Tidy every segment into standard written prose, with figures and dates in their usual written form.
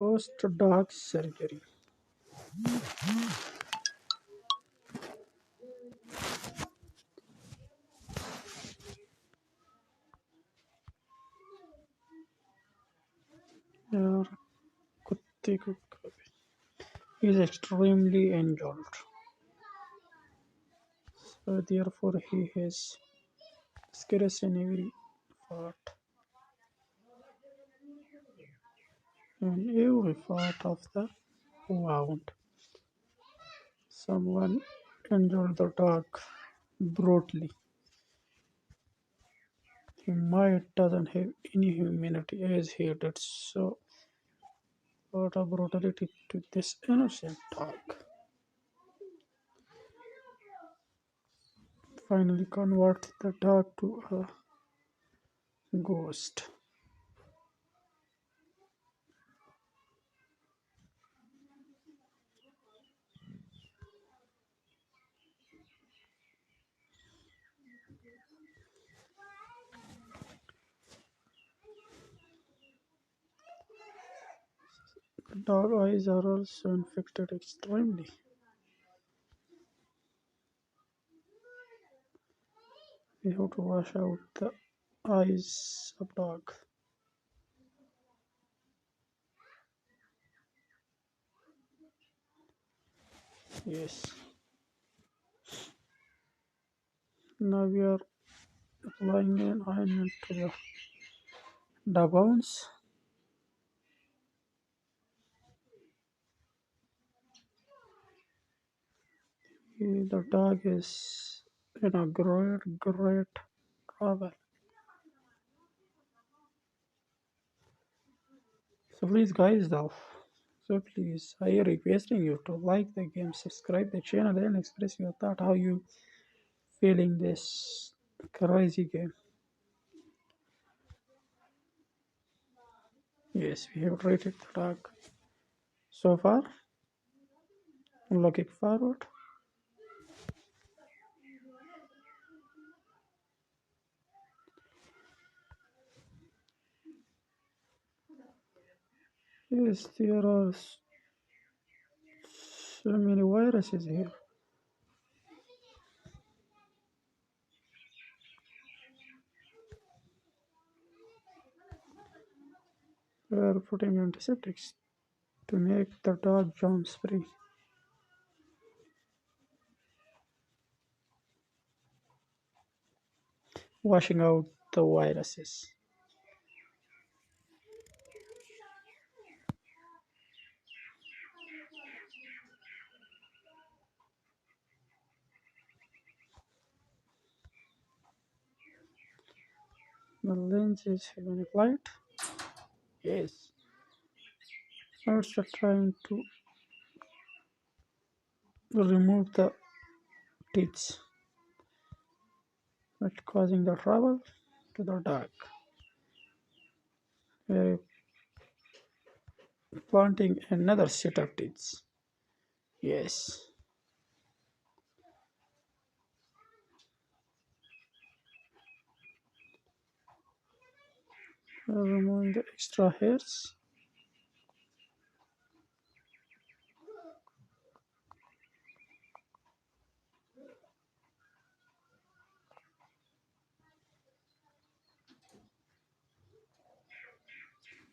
Post dog surgery. Your kutte ko is extremely injured, so therefore he has scratches in every part, in every part of the wound. Someone injured the dog brutally. He might doesn't have any humanity as he did so. What a brutality to this innocent dog. Finally convert the dog to a ghost. The dog eyes are also infected extremely. We have to wash out the eyes of dog. Yes. Now we are applying an ointment to the dog wounds. The dog is in a great trouble. So please guys though. So please I requesting you to like the game, subscribe the channel and express your thought how you feeling this crazy game. Yes, we have rated the dog so far. Looking forward. Yes, there are so many viruses here. We are putting antiseptics to make the dog germs free. Washing out the viruses. The lenses have been applied. Yes. Now it's just trying to remove the teeth which causing the trouble to the dog. We are planting another set of teeth. Yes. We are removing the extra hairs.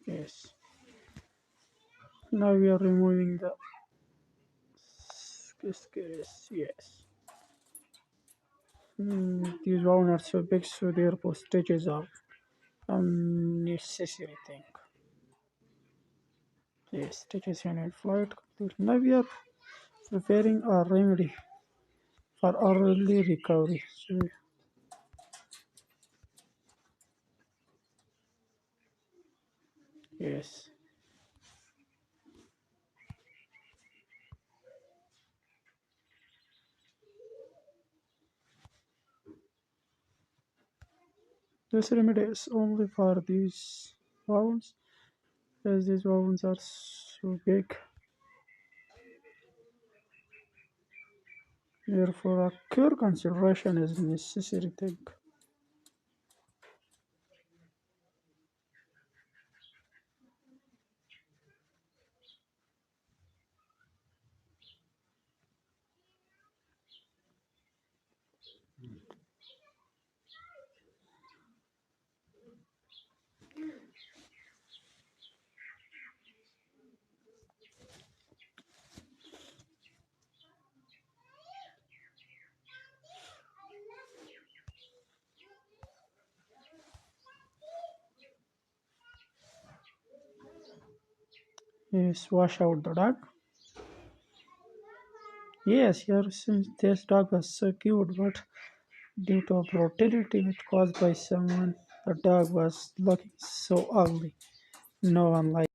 Yes. Now we are removing the scales. Yes. These wounds are so big, so therefore stitches are unnecessary thing. Yes, stitches and fluid completely. Now we are preparing a remedy for early recovery. So, yes, this remedy is only for these wounds, as these wounds are so big. Therefore, a cure consideration is necessary thing. Yes, wash out the dog. Yes, your this dog was so cute, but due to brutality caused by someone, the dog was looking so ugly. No one liked